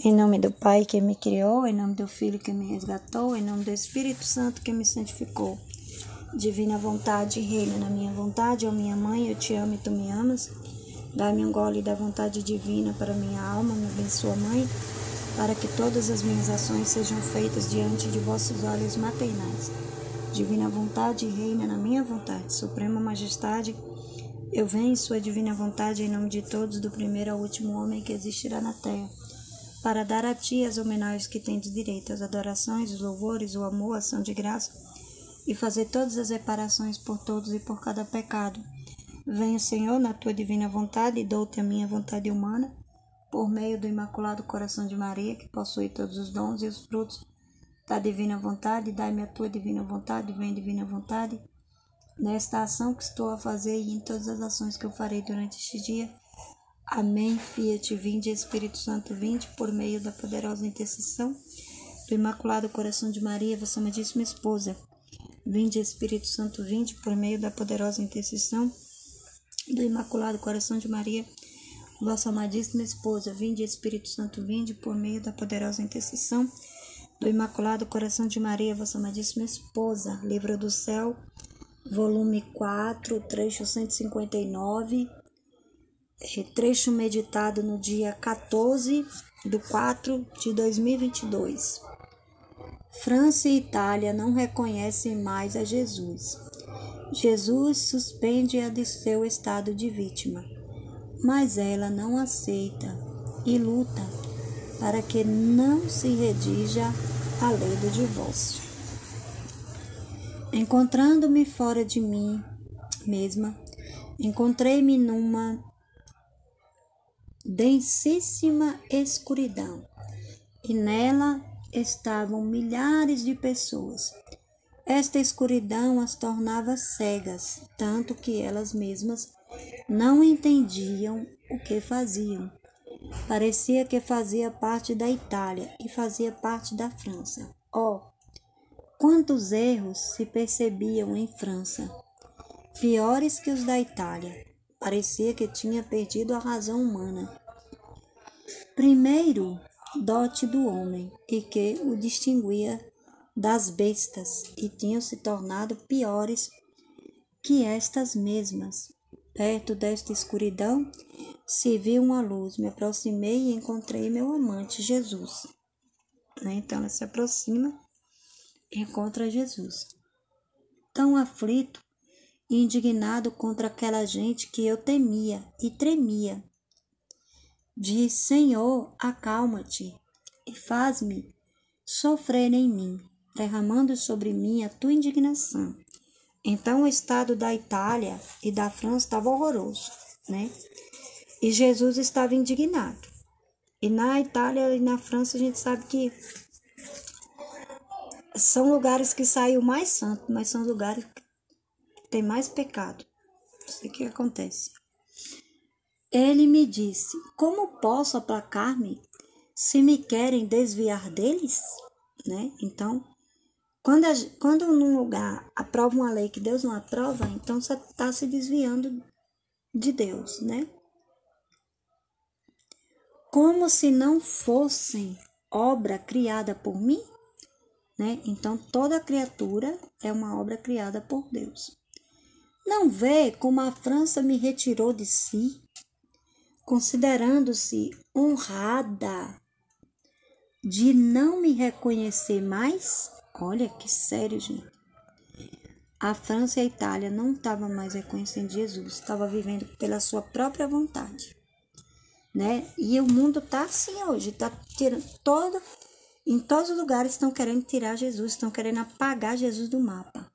Em nome do Pai que me criou, em nome do Filho que me resgatou, em nome do Espírito Santo que me santificou. Divina vontade, reina na minha vontade, ó minha mãe, eu te amo e tu me amas. Dá-me um gole da vontade divina para minha alma, me abençoa, Mãe, para que todas as minhas ações sejam feitas diante de vossos olhos maternais. Divina vontade, reina na minha vontade, suprema majestade, eu venho em sua divina vontade em nome de todos, do primeiro ao último homem que existirá na terra, para dar a ti as homenagens que tendes direito, as adorações, os louvores, o amor, a ação de graça, e fazer todas as reparações por todos e por cada pecado. Venho, Senhor, na tua divina vontade, e dou-te a minha vontade humana, por meio do Imaculado Coração de Maria, que possui todos os dons e os frutos da divina vontade. Dai-me a tua divina vontade, vem divina vontade, nesta ação que estou a fazer e em todas as ações que eu farei durante este dia. Amém. Fiat, vinde, Espírito Santo, vinde, por meio da poderosa intercessão do Imaculado Coração de Maria, vossa amadíssima esposa. Vinde, Espírito Santo, vinde, por meio da poderosa intercessão do Imaculado Coração de Maria, vossa amadíssima esposa. Vinde, Espírito Santo, vinde, por meio da poderosa intercessão do Imaculado Coração de Maria, vossa amadíssima esposa. Livro do Céu, volume 4, trecho 159, trecho meditado no dia 14/4/2022. França e Itália não reconhecem mais a Jesus. Jesus suspende-a de seu estado de vítima, mas ela não aceita e luta para que não se redija a lei do divórcio. Encontrando-me fora de mim mesma, encontrei-me numa densíssima escuridão, e nela estavam milhares de pessoas. Esta escuridão as tornava cegas, tanto que elas mesmas não entendiam o que faziam. Parecia que fazia parte da Itália e fazia parte da França. Oh, quantos erros se percebiam em França, piores que os da Itália. Parecia que tinha perdido a razão humana. Primeiro, dote do homem, e que o distinguia das bestas, e tinham se tornado piores que estas mesmas. Perto desta escuridão se viu uma luz. Me aproximei e encontrei meu amante, Jesus. Então ela se aproxima e encontra Jesus. Tão aflito e indignado contra aquela gente que eu temia e tremia. Diz: Senhor, acalma-te e faz-me sofrer em mim, derramando sobre mim a tua indignação. Então o estado da Itália e da França estava horroroso, né? E Jesus estava indignado. E na Itália e na França a gente sabe que são lugares que saiu mais santo, mas são lugares que tem mais pecado. Isso que acontece. Ele me disse: como posso aplacar-me se me querem desviar deles? Né? Então, quando num lugar aprova uma lei que Deus não aprova, então você está se desviando de Deus, né? Como se não fossem obra criada por mim, né? Então, toda criatura é uma obra criada por Deus. Não vê como a França me retirou de si, considerando-se honrada de não me reconhecer mais? Olha que sério, gente. A França e a Itália não estavam mais reconhecendo Jesus, estavam vivendo pela sua própria vontade, né? E o mundo está assim hoje, está tirando em todos os lugares estão querendo tirar Jesus, estão querendo apagar Jesus do mapa.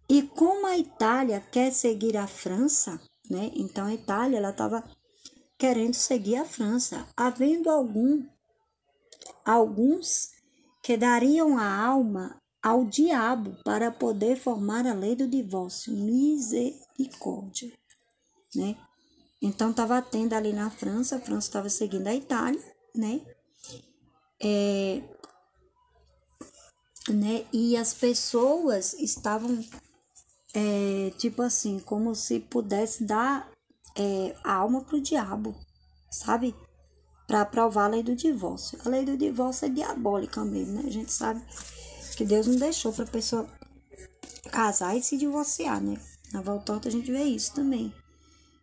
E como a Itália quer seguir a França, né? Então a Itália ela estava querendo seguir a França, havendo alguns que dariam a alma ao diabo para poder formar a lei do divórcio. Misericórdia, né? Então estava tendo ali na França, a França estava seguindo a Itália, né? E as pessoas estavam tipo assim, como se pudesse dar a alma pro diabo, sabe? para aprovar a lei do divórcio. A lei do divórcio é diabólica mesmo, né? A gente sabe que Deus não deixou para a pessoa casar e se divorciar, né? Na Voltorta a gente vê isso também.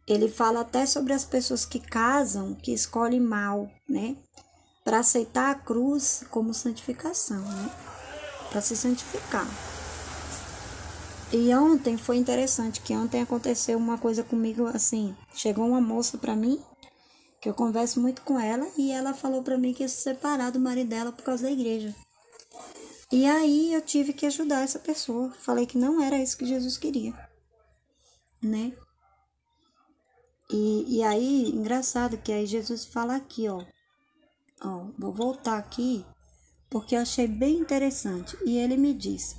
Ele fala até sobre as pessoas que casam, que escolhem mal, né? Para aceitar a cruz como santificação, né? Para se santificar. E ontem foi interessante, que ontem aconteceu uma coisa comigo assim. Chegou uma moça para mim, que eu converso muito com ela, e ela falou para mim que ia se separar do marido dela por causa da igreja. E aí eu tive que ajudar essa pessoa. Falei que não era isso que Jesus queria, né? E aí, engraçado que aí Jesus fala aqui, ó, vou voltar aqui, porque eu achei bem interessante. E ele me disse: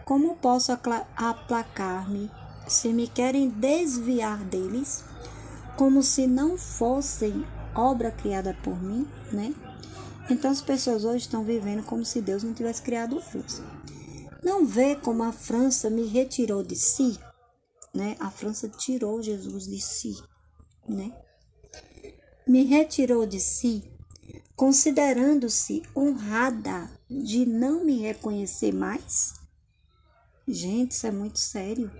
como posso aplacar-me se me querem desviar deles, como se não fossem obra criada por mim, né? Então as pessoas hoje estão vivendo como se Deus não tivesse criado elas. Não vê como a França me retirou de si, né? A França tirou Jesus de si, né? Me retirou de si, considerando-se honrada de não me reconhecer mais. Gente, isso é muito sério.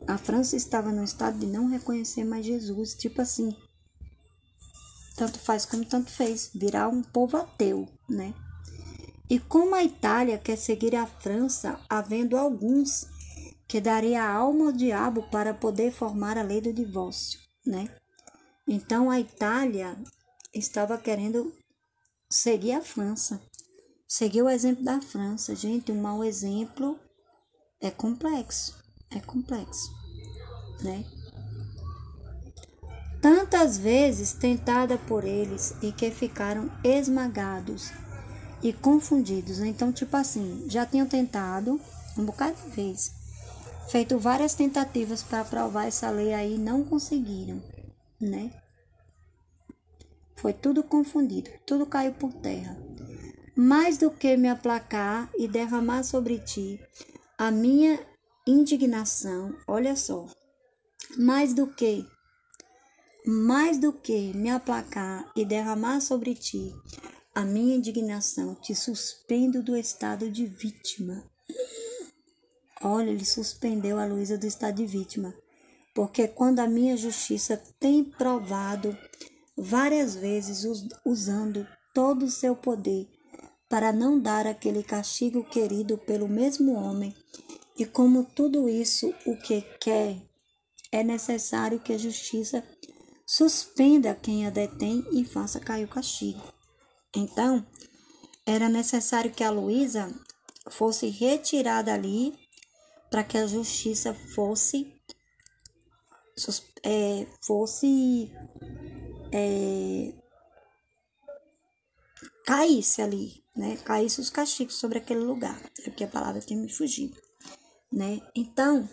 A França estava no estado de não reconhecer mais Jesus, tipo assim, tanto faz como tanto fez, virar um povo ateu, né? E como a Itália quer seguir a França, havendo alguns que daria a alma ao diabo para poder formar a lei do divórcio, né? Então a Itália estava querendo seguir a França, seguir o exemplo da França. Gente, um mau exemplo é complexo, né? Tantas vezes tentada por eles e que ficaram esmagados e confundidos. Então, tipo assim, já tinham tentado um bocado de vezes, feito várias tentativas para aprovar essa lei aí, não conseguiram, né? Foi tudo confundido, tudo caiu por terra. Mais do que me aplacar e derramar sobre ti a minha indignação, olha só, mais do que me aplacar e derramar sobre ti a minha indignação, te suspendo do estado de vítima. Olha, ele suspendeu a Luísa do estado de vítima, porque quando a minha justiça tem provado várias vezes, usando todo o seu poder para não dar aquele castigo querido pelo mesmo homem, e como tudo isso o que quer, é necessário que a justiça suspenda quem a detém e faça cair o castigo. Então, era necessário que a Luísa fosse retirada ali para que a justiça caísse ali, né? Caísse os castigos sobre aquele lugar. É porque a palavra tem me fugido, né? Então,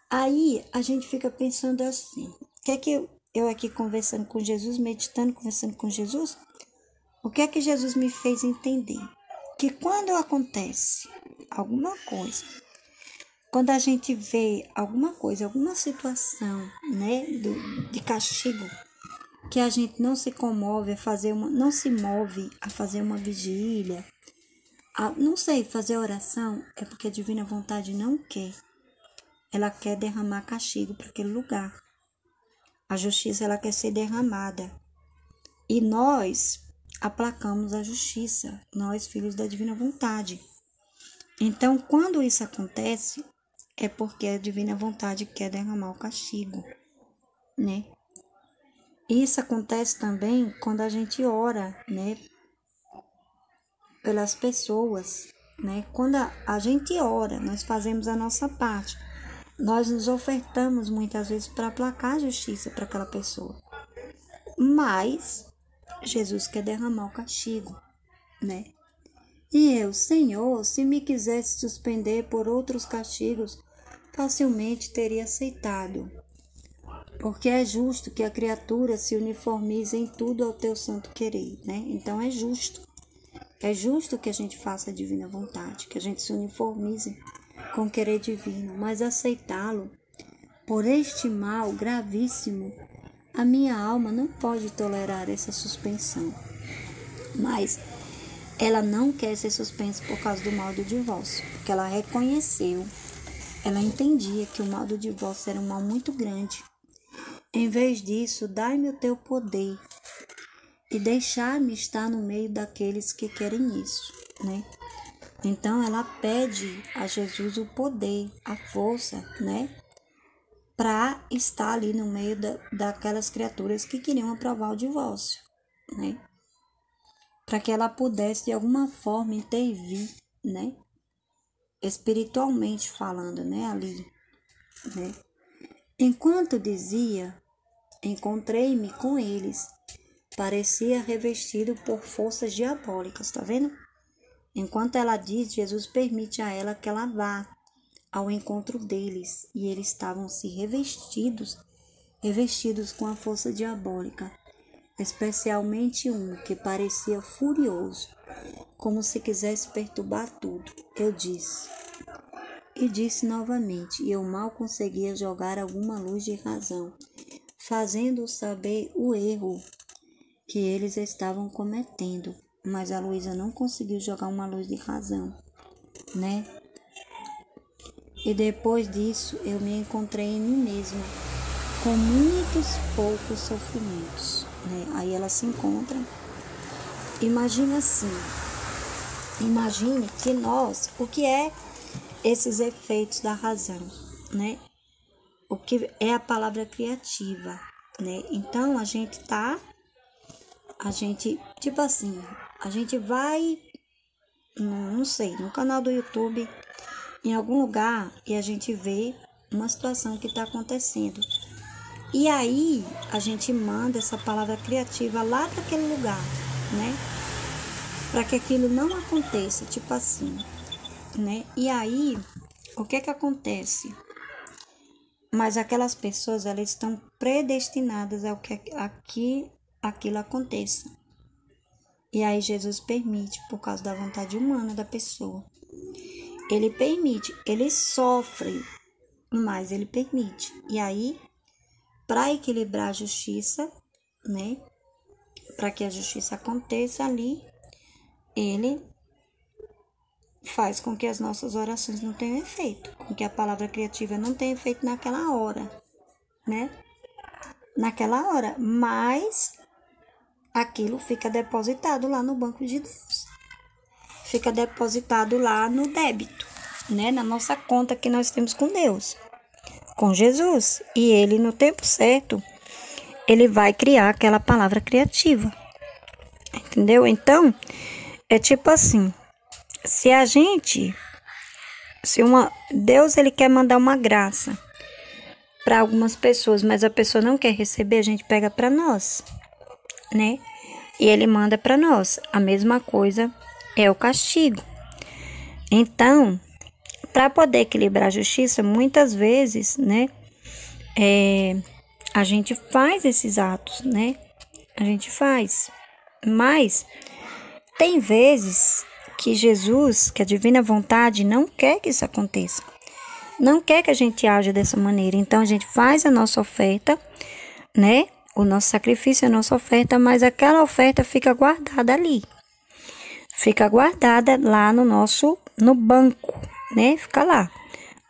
aí a gente fica pensando assim, o que é que eu aqui conversando com Jesus, meditando, conversando com Jesus, o que é que Jesus me fez entender? Que quando acontece alguma coisa, quando a gente vê alguma coisa, alguma situação, né, de castigo, que a gente não se comove a fazer não se move a fazer uma vigília, não sei, fazer oração, é porque a divina vontade não quer. Ela quer derramar castigo para aquele lugar. A justiça, ela quer ser derramada. E nós aplacamos a justiça, nós, filhos da divina vontade. Então, quando isso acontece, é porque a divina vontade quer derramar o castigo, né? Isso acontece também quando a gente ora, né? Pelas pessoas, né? Quando a gente ora, nós fazemos a nossa parte. Nós nos ofertamos muitas vezes para aplacar a justiça para aquela pessoa. Mas Jesus quer derramar o castigo, né? E eu, Senhor, se me quisesse suspender por outros castigos, facilmente teria aceitado. Porque é justo que a criatura se uniformize em tudo ao teu santo querer, né? Então é justo. É justo que a gente faça a divina vontade, que a gente se uniformize com o querer divino, mas aceitá-lo por este mal gravíssimo, a minha alma não pode tolerar essa suspensão. Mas ela não quer ser suspensa por causa do mal do divórcio, porque ela reconheceu, ela entendia que o mal do divórcio era um mal muito grande. Em vez disso, dai-me o teu poder e deixar-me estar no meio daqueles que querem isso, né? Então ela pede a Jesus o poder, a força, né? Para estar ali no meio daquelas criaturas que queriam aprovar o divórcio, né? Para que ela pudesse de alguma forma intervir, né? Espiritualmente falando, né? Ali, né? Enquanto dizia, encontrei-me com eles, parecia revestido por forças diabólicas, tá vendo? Enquanto ela diz, Jesus permite a ela que ela vá ao encontro deles, e eles estavam se revestidos com a força diabólica, especialmente um que parecia furioso, como se quisesse perturbar tudo. Eu disse, e disse novamente, e eu mal conseguia jogar alguma luz de razão, fazendo saber o erro que eles estavam cometendo. Mas a Luísa não conseguiu jogar uma luz de razão, né? E depois disso, eu me encontrei em mim mesma, com muitos poucos sofrimentos, né? Aí ela se encontra. Imagina assim, imagine que nós, o que é esses efeitos da razão, né? O que é a palavra criativa, né? Então, a gente, tipo assim, a gente vai, não sei, no canal do YouTube, em algum lugar, e a gente vê uma situação que está acontecendo. E aí, a gente manda essa palavra criativa lá para aquele lugar, né? Para que aquilo não aconteça, tipo assim, né? E aí, o que acontece? Mas aquelas pessoas, elas estão predestinadas ao que aquilo aconteça. E aí Jesus permite, por causa da vontade humana da pessoa. Ele permite, ele sofre, mas ele permite. E aí, para equilibrar a justiça, né? Para que a justiça aconteça ali, ele faz com que as nossas orações não tenham efeito, com que a palavra criativa não tenha efeito naquela hora, né? Naquela hora, mas aquilo fica depositado lá no banco de Deus. Fica depositado lá no débito, né? Na nossa conta que nós temos com Deus, com Jesus. E ele, no tempo certo, ele vai criar aquela palavra criativa. Entendeu? Então, é tipo assim, Deus, ele quer mandar uma graça para algumas pessoas, mas a pessoa não quer receber, a gente pega para nós, né? E ele manda para nós. A mesma coisa é o castigo. Então, para poder equilibrar a justiça, muitas vezes, né? A gente faz esses atos, né? A gente faz. Mas tem vezes que Jesus, que a divina vontade, não quer que isso aconteça. Não quer que a gente haja dessa maneira. Então, a gente faz a nossa oferta, né? O nosso sacrifício é a nossa oferta, mas aquela oferta fica guardada ali. Fica guardada lá no banco, né? Fica lá.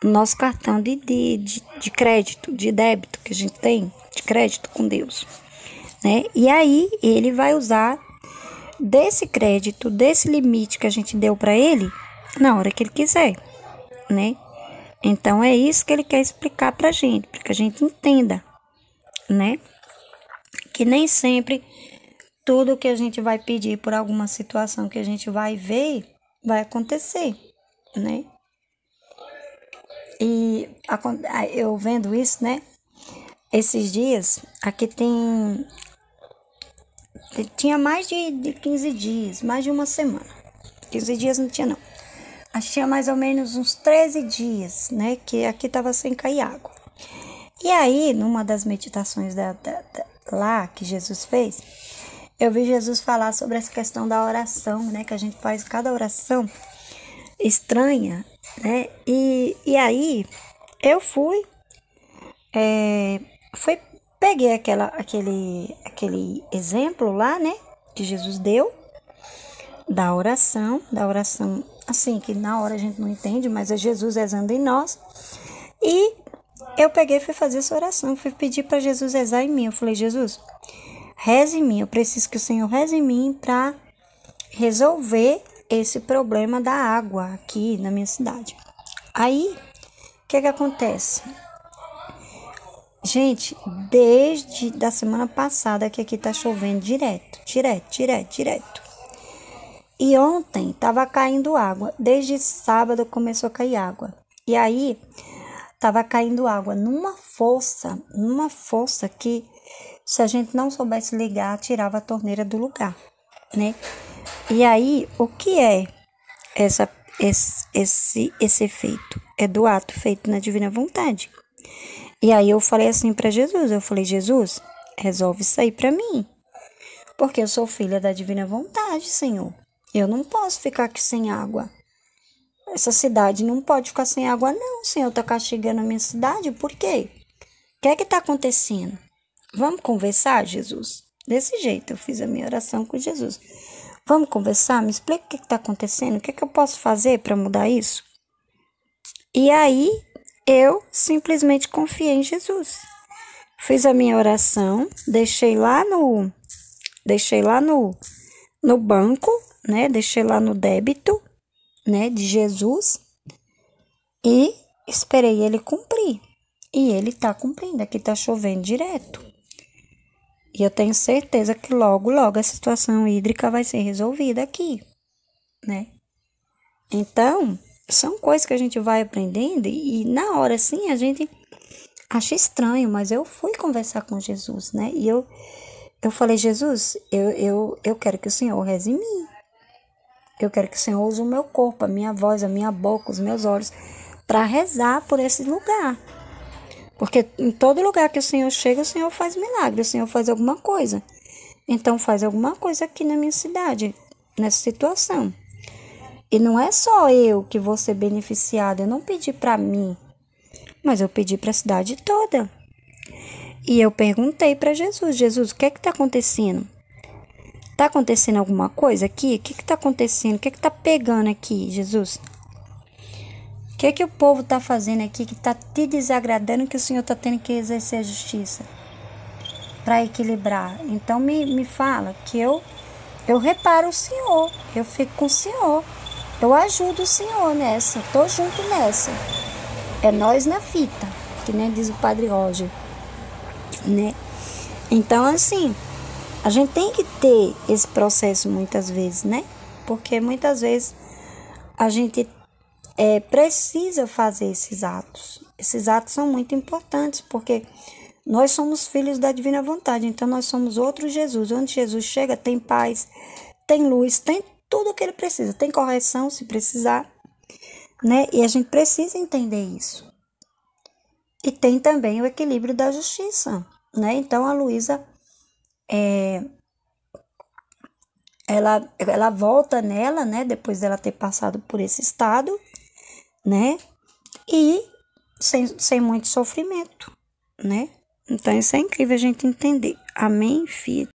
No nosso cartão de crédito, de débito que a gente tem, de crédito com Deus, né? E aí, ele vai usar desse crédito, desse limite que a gente deu para ele, na hora que ele quiser, né? Então, é isso que ele quer explicar pra gente, para que a gente entenda, né? Que nem sempre tudo que a gente vai pedir por alguma situação que a gente vai ver, vai acontecer, né? E eu vendo isso, né? Esses dias, aqui tinha mais de 15 dias, mais de uma semana. 15 dias não tinha, não. Acho que tinha mais ou menos uns 13 dias, né? Que aqui estava sem cair água. E aí, numa das meditações lá que Jesus fez, eu vi Jesus falar sobre essa questão da oração, né? Que a gente faz cada oração estranha, né? E aí, eu fui peguei aquele exemplo lá, né, que Jesus deu, da oração, assim, que na hora a gente não entende, mas é Jesus rezando em nós. E eu peguei e fui fazer essa oração, fui pedir para Jesus rezar em mim. Eu falei, Jesus, reze em mim, eu preciso que o Senhor reze em mim para resolver esse problema da água aqui na minha cidade. Aí, o que acontece? Gente, desde da semana passada que aqui tá chovendo direto. E ontem tava caindo água. Desde sábado começou a cair água. E aí, tava caindo água numa força que se a gente não soubesse ligar, tirava a torneira do lugar, né? E aí, o que é esse efeito? É do ato feito na divina vontade. E aí eu falei assim para Jesus, Jesus, resolve isso aí para mim, porque eu sou filha da divina vontade, Senhor. Eu não posso ficar aqui sem água. Essa cidade não pode ficar sem água não, Senhor tá castigando a minha cidade, por quê? O que tá acontecendo? Vamos conversar, Jesus? Desse jeito eu fiz a minha oração com Jesus. Vamos conversar? Me explica o que tá acontecendo, o que eu posso fazer para mudar isso? E aí eu simplesmente confiei em Jesus. Fiz a minha oração, deixei lá no banco, né? Deixei lá no débito, né, de Jesus e esperei ele cumprir. E ele tá cumprindo, aqui tá chovendo direto. E eu tenho certeza que logo a situação hídrica vai ser resolvida aqui, né? Então, são coisas que a gente vai aprendendo e na hora, assim, a gente acha estranho, mas eu fui conversar com Jesus, né? E eu falei, Jesus, eu quero que o Senhor reze em mim. Eu quero que o Senhor use o meu corpo, a minha voz, a minha boca, os meus olhos, para rezar por esse lugar. Porque em todo lugar que o Senhor chega, o Senhor faz milagre, o Senhor faz alguma coisa. Então, faz alguma coisa aqui na minha cidade, nessa situação. E não é só eu que vou ser beneficiada, eu não pedi para mim, mas eu pedi para a cidade toda. E eu perguntei para Jesus, Jesus, o que está acontecendo? Está acontecendo alguma coisa aqui? O que está acontecendo? O que está pegando aqui, Jesus? O que o povo está fazendo aqui que está te desagradando, que o Senhor está tendo que exercer a justiça para equilibrar? Então me fala que eu reparo o Senhor, eu fico com o Senhor, eu ajudo o Senhor nessa, tô junto nessa. É nós na fita, que nem diz o Padre Roger, né? Então, assim, a gente tem que ter esse processo muitas vezes, né? Porque muitas vezes a gente precisa fazer esses atos. Esses atos são muito importantes, porque nós somos filhos da divina vontade, então nós somos outro Jesus. Onde Jesus chega tem paz, tem luz, tem tudo o que ele precisa, tem correção se precisar, né? E a gente precisa entender isso. E tem também o equilíbrio da justiça, né? Então a Luísa, ela volta nela, né? Depois dela ter passado por esse estado, né? E sem muito sofrimento, né? Então isso é incrível a gente entender. Amém, filho?